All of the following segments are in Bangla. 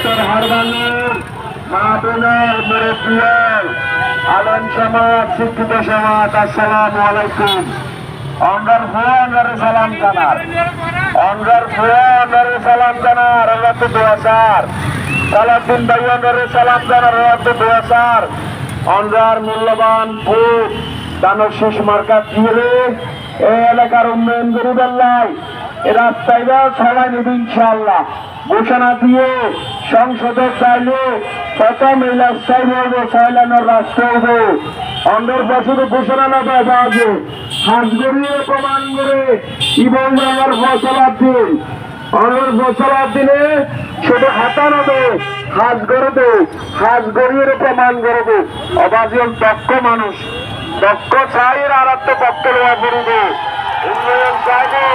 উত্তর হারবাঙ্গা মাহবুবের মুরব্বী আলম সমাজ শিক্ষিত সমাজ আসসালামু আলাইকুম। অঙ্গার ভুয়া অঙ্গারে সালাম জানার অঙ্গার ভুয়া অঙ্গারে সালাম জানার তো 2000 সালাউদ্দিন ভাই অঙ্গারে সালাম জানার তো 2000 অঙ্গার মূল্যবান ভোট দানব শেষ মার্কা দিয়ে এই এলাকার উন্নয়ন গরিবের লাই এ রাস্তায় সবাই নেবে ইনশাআল্লাহ। ঘোষণা দিয়ে সংসদে চাইলে প্রথম এই রাস্তায় বলবো ছয়লানোর রাস্তা হবো অন্ধের বছরে ঘোষণা না পাওয়া যায় হাত গড়িয়ে প্রমাণ করে কি বলবো আমার ফসলার দিন অনেক ফসলার দিনে শুধু হাতা নেবে হাত গড়বে হাত গড়িয়ে প্রমাণ করবে অবাজিল দক্ষ মানুষ দক্ষ চাইর আর একটা পক্ষ লওয়া করবে উন্নয়ন চাইবে।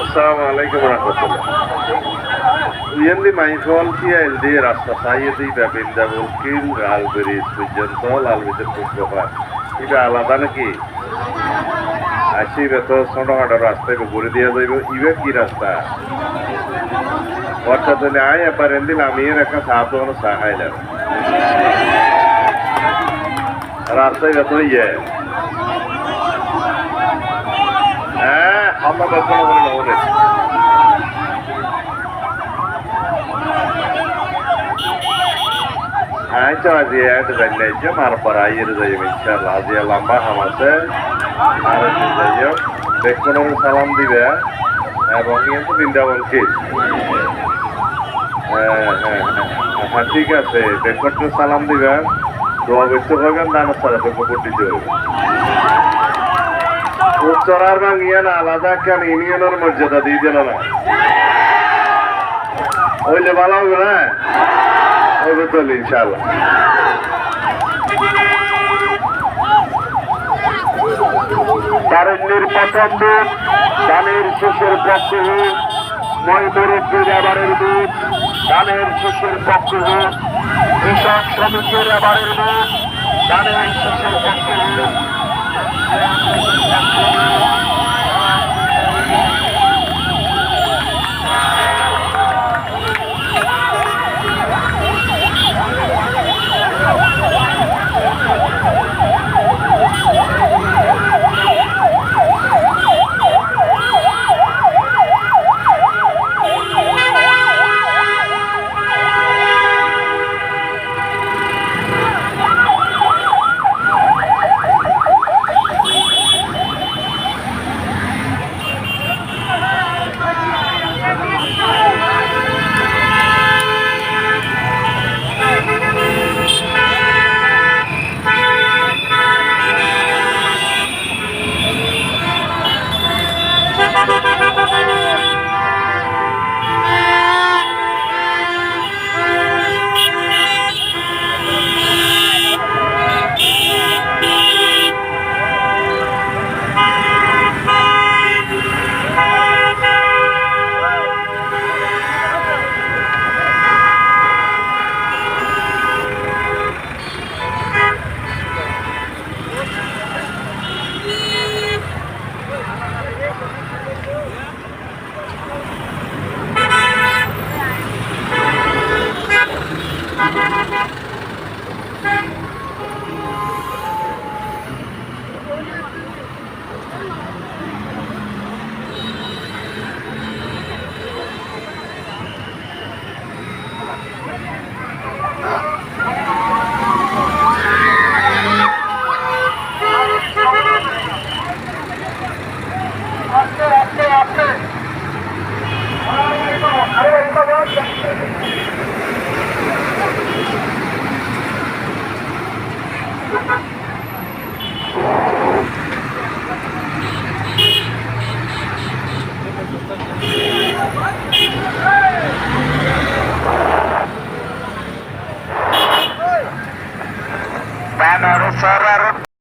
Assalamualaikum warahmatullahi Uyendi maifol ki elde rasta sayedi babinda bulkin galberi purjonto lalbiter purjoha এটা আলাদা নাকি আসিবে তো ছোটখাটো রাস্তায় ঘুরে দিয়ে যাইব ইবে কি রাস্তা অর্থাৎ আয় এবার এদিন আমি এর একটা সাহায্য কোনো সাহায্য রাস্তায় ভেতরে ইয়ে হ্যাঁ আমরা কখনো বলে নবনে আচ্ছা আজি এত বেলাইছে মার পর আইয়ের যাইব ইনশাআল্লাহ আজি লম্বা হামাতে আর যাইও দেখুন সালাম দিবে এবং কিন্তু বৃন্দাবন কি হ্যাঁ ঠিক আছে দেখুন সালাম দিবে দোয়া করতে হবেন দান সারা তো করতে যাবে উত্তরার ভাঙিয়া না আলাদা কেন ইউনিয়নের মর্যাদা দিয়ে দিল না হইলে ভালো হবে না হবে তো ইনশাআল্লাহ। তারেন্দ্রের প্রথম দুধ ধানের শেষের পক্ষে হোক মই মুরব্বীর এবারের দুধ ধানের শেষের পক্ষে হোক কৃষক শ্রমিকের এবারের দুধ ধানের শেষের পক্ষে হোক